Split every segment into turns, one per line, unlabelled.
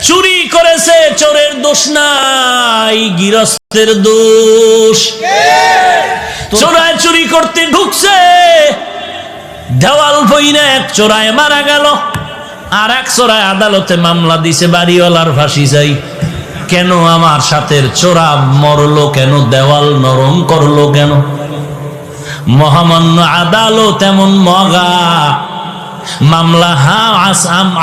চুরি করেছে, চোরের দোষ নাই, গৃহস্থের দোষ। চোরায় চুরি করতে ঢুকছে, দেওয়াল বইরা এক চোরায় মারা গেল, আর এক চোরায় আদালতে মামলা দিছে, বাড়িওয়ালার ফাঁসি চাই। কেন আমার সাথে চোরা মরলো কেন? দেওয়াল নরম করলো কেন? মহামান্য আদালত এমন মগা, মামলা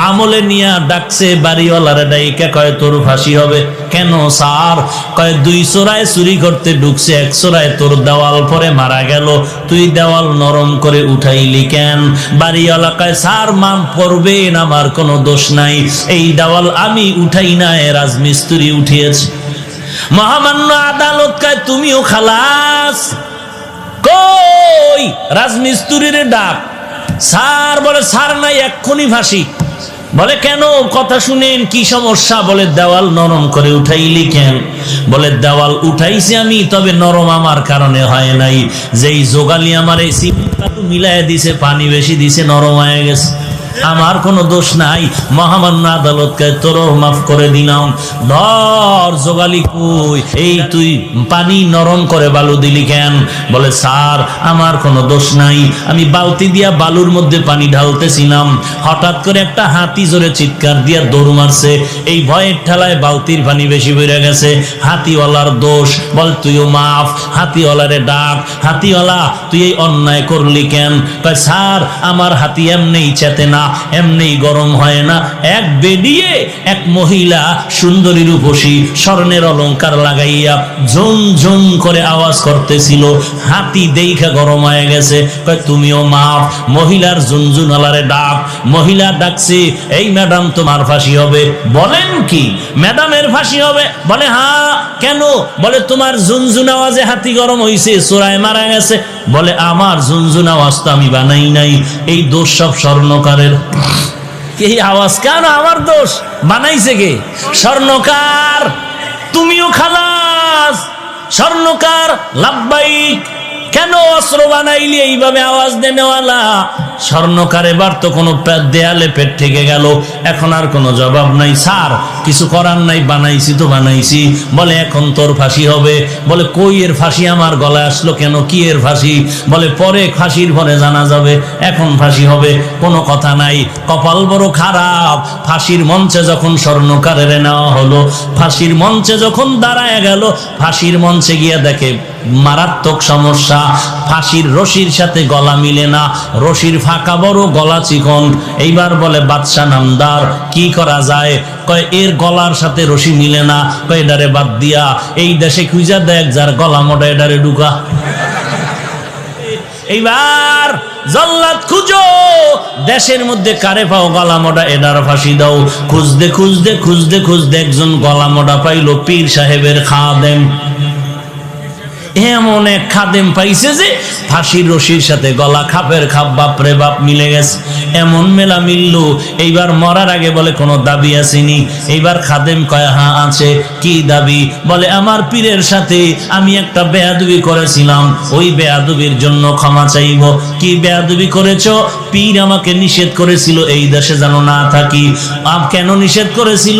আমলে নিয়ে ডাকছে বাড়িওয়ালারে, ডাইকা কয় তোর ফাঁসি হবে। কেন স্যার? কয় দুই চোরায় চুরি করতে ঢুকছে, এক চোরায় তোর দেওয়াল পরে মারা গেল, তুই দেওয়াল নরম করে উঠাইলি কেন? বাড়িওয়ালা কয় স্যার মাপ করবেন, আমার কোনো দোষ নাই, এই দেওয়াল আমি উঠাই না, রাজমিস্ত্রি উঠিয়েছে। মহামান্য আদালত কয় তুমিও খালাস। কই রাজমিস্ত্রির ডাক। স্যার বলে স্যার নাই, এক্ষুনি ফাঁসি। বলে কেন? কথা শুনেন, কি সমস্যা? বলে দেওয়াল নরম করে উঠাইলি কেন? বলে দেওয়াল উঠাইছি আমি, তবে নরম আমার কারণে হয় নাই, যেই যোগালি আমার এই সিমেন্ট মিলাই দিছে, পানি বেশি দিছে, নরম হয়ে গেছে, আমার কোনো দোষ নাই। মহামান্য আদালতকে তোরও মাফ করে দিলাম। ধর যোগালি কই, এই তুই পানি নরম করে বালু দিলি কেন? বলে স্যার আমার কোনো দোষ নাই, আমি বালতি দিয়া বালুর মধ্যে পানি ঢালতেছিলাম, হঠাৎ করে একটা হাতি জোরে চিৎকার দিয়া দৌড় মারছে, এই ভয়ের ঠেলায় বালতির পানি বেশি বেড়ে গেছে, হাতিওয়ালার দোষ। বল তুইও মাফ। হাতিওয়ালারে ডাক, হাতিওয়ালা তুই এই অন্যায় করলি কেন? কয় স্যার আমার হাতি এমনিই চেতে না, এমনি গরম হয় না, এক বেডিয়ে এক মহিলা সুন্দরী রূপসী স্বর্ণের অলংকার লাগাইয়া ঝুম ঝুম করে আওয়াজ করতেছিল, হাতি দেইখা গরম হয়ে গেছে। কয় তুমিও মাফ। মহিলার ঝুনঝুনালারে ডাক, মহিলা ডাকছে, এই ম্যাডাম তোমার ফাঁসি হবে। বলেন কি ম্যাডামের ফাঁসি হবে? বলে হ্যাঁ। কেন? বলে তোমার ঝুনঝুন আওয়াজে হাতি গরম হইছে, চোরায় মারা গেছে। বলে আমার ঝুনঝুন আওয়াজ তো আমি বানাই নাই, এই দোষ সব স্বর্ণকারের। এই আওয়াজ কেন আমার দোষ? বানাইছে কে? স্বর্ণকার। তুমিও খালাস। স্বর্ণকার লাব্বাইক। কেন অস্ত্র বানাইলি এইভাবে আওয়াজ দেনেওয়ালা? স্বর্ণকার এবার তো কোনো দেয়ালে পেট থেকে গেল, এখন আর কোনো জবাব নাই। স্যার কিছু করার নাই, বানাইছি তো বানাইছি। বলে এখন তোর ফাঁসি হবে। বলে কই এর ফাঁসি আমার গলায় আসলো কেন? কি এর ফাঁসি? বলে পরে ফাঁসির পরে জানা যাবে, এখন ফাঁসি হবে। কোনো কথা নাই। কপাল বড় খারাপ, ফাঁসির মঞ্চে যখন স্বর্ণকারের নেওয়া হলো, ফাঁসির মঞ্চে যখন দাঁড়ায় গেল, ফাঁসির মঞ্চে গিয়ে দেখে মারাত্মক সমস্যা, ফাঁসির রশির সাথে গলা মিলে না, রশির ফাঁকা বড়, গলা চিকন। এইবার বলে বাদশা নামদার কি করা যায়? কয় এর গলার সাথে রশি মিলে না, কয় এডারে বাদ দিয়া এই দেশে খুঁজা দেখ যার গলা মোটা, এডারে ঢুকা। এইবার জল্লাদ খুঁজো, দেশের মধ্যে কারে পাও গলা মোটা, এডার ফাঁসি দাও। খুঁজতে খুঁজতে খুঁজতে খুঁজতে একজন গলা মোটা পাইলো, পীর সাহেবের খাদেম। এমন এক খাদেম পাইছে যে ফাঁসির রশির সাথে গলা খাপের খাপ, বাপরে বাপ মিলে গেছে। এমন মেলা মিলল। এইবার মরার আগে বলে কোনো দাবি আসেনি? এইবার খাদেম কয় হ্যাঁ আছে। কি দাবি? বলে আমার পীরের সাথে আমি একটা বেয়াদবি করেছিলাম, ওই বেয়াদবির জন্য ক্ষমা চাইব। কি বেয়াদবি করেছ? পীর আমাকে নিষেধ করেছিল এই দেশে যেন না থাকি। কেন নিষেধ করেছিল?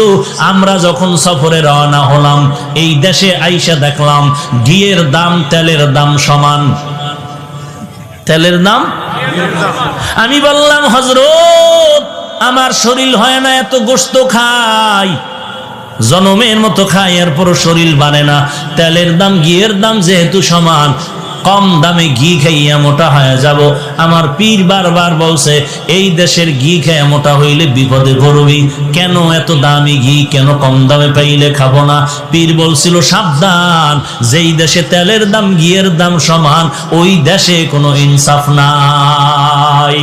আমরা যখন সফরে রওনা হলাম, এই দেশে আইসা দেখলাম ঘিয়ের দাম তেলের দাম সমান। তেলের দাম? আমি বললাম হযরত আমার শরীর হয় না, এত গোশত খাই, জনমের মতো খাই, এরপর শরীর বাড়ে না। তেলের দাম ঘিয়ের দাম যেহেতু সমান, কম দামে ঘি খাইয়া মোটা হয়ে যাব। আমার পীর বারবার বলছে এই দেশের ঘি খেয়ে মোটা হইলে বিপদে পড়বি, কেন এত দামি ঘি কেন কম দামে পাইলে খাবো না? পীর বলছিল সাবধান, যেই দেশে তেলের দাম ঘিয়ের দাম সমান, ওই দেশে কোনো ইনসাফ নাই।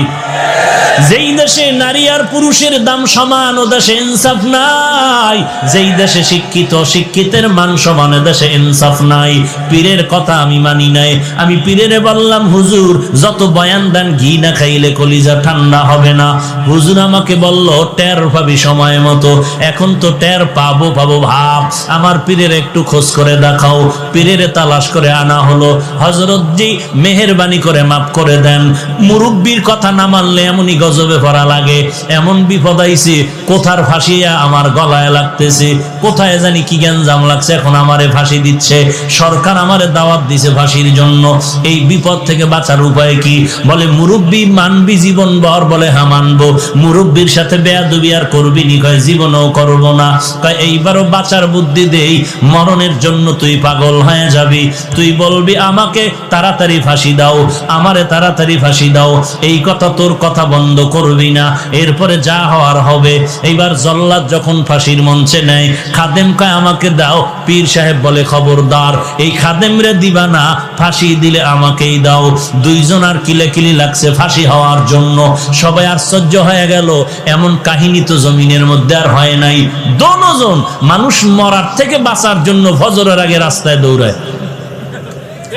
যেই দেশে নারী আর পুরুষের দাম সমান, ও দেশে ইনসাফ নাই। যেই দেশে শিক্ষিত শিক্ষিতের মান সমান, দেশে ইনসাফ নাই। পীরের কথা আমি মানি নাই। আমি পীরেরে বললাম হুজুর যত বয়ান দেন ঘি না খাইলে কলিজা ঠান্ডা হবে না। হুজুর আমাকে বলল টের পাবি সময় মতো। এখন তো টের পাবো পাবো ভাব। আমার পীরের একটু খোঁজ করে দেখাও। পীরেরে তালাশ করে আনা হলো। হযরত জি মেহেরবানি করে মাফ করে দেন, মুরব্বির কথা না মানলে এমন কেমনই গজবে পড়া লাগে, এমন বিপদ আইছে, কোথার ফাঁসিয়া আমার গলায় লাগতেছে, কোথায় জানি কি গ্যাঞ্জাম লাগছে, এখন আমারে ফাঁসি দিচ্ছে, সরকার আমারে দাওয়াত দিছে ফাঁসির জন্য। এই বিপদ থেকে বাঁচার উপায় কি? বলে মুরব্বি মানবি জীবনভর? বলে হ্যাঁ মানবো। মুরব্বির সাথে বেয়াদবি আর করবি নি? কয় জীবনও করবো না। কয় এইবারও বাঁচার বুদ্ধি দেই, মরণের জন্য তুই পাগল হয়ে যাবি, তুই বলবি আমাকে তাড়াতাড়ি ফাঁসি দাও, আমারে তাড়াতাড়ি ফাঁসি দাও, এই কথা তোর কথা বন্ধ করবি না, এরপরে যা হওয়ার হবে। এইবার জল্লাদ যখন ফাঁসির মঞ্চে নেয়, খাদেম কয় আমাকে দাও। পীর সাহেব বলে খবরদার, এই খাদেমরে দিবা না, ফাঁসি দিলে আমাকেই দাও। দুইজন আর কিলাকিলি লাগছে ফাঁসি হওয়ার জন্য। সবাই আশ্চর্য হয়ে গেল, এমন কাহিনী তো জমিনের মধ্যে আর হয় নাই। দোনোজন মানুষ মরার থেকে বাঁচার জন্য ফজরের আগে রাস্তায় দৌড়ায়,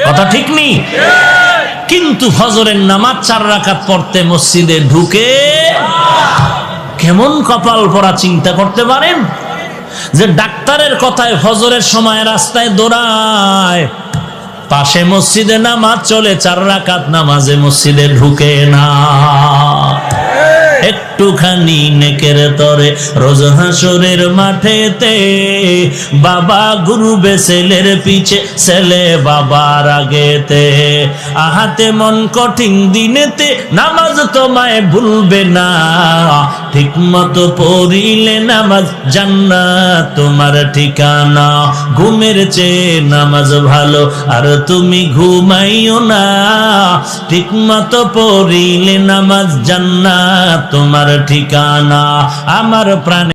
কথা ঠিক নেই? কিন্তু ফজরের নামাজ 4 রাকাত পড়তে মসজিদে ঢুকে কেমন কপাল পরা চিন্তা করতে পারেন? যে ডাক্তারের কথায় ফজরের সময় রাস্তায় দৌড়ায়, পাশে মসজিদে নামাজ চলে, 4 রাকাত নামাজে মসজিদে ঢুকে না। একটুখানি নেকের তরে রোজ হাসরের মাঠেতে, বাবা গুরুবে ছেলের পিছে, ছেলে বাবার আগেতে, আহাতে মন কঠিন দিনেতে, নামাজ তোমায় ভুলবে না, ঠিক মতো পড়িলে নামাজ জান্নাত তোমার ঠিকানা। ঘুমের চেয়ে নামাজ ভালো, আর তুমি ঘুমাইও না, ঠিক মতো পড়িলে নামাজ জান্নাত তোমার ঠিকানা। আমার প্রাণে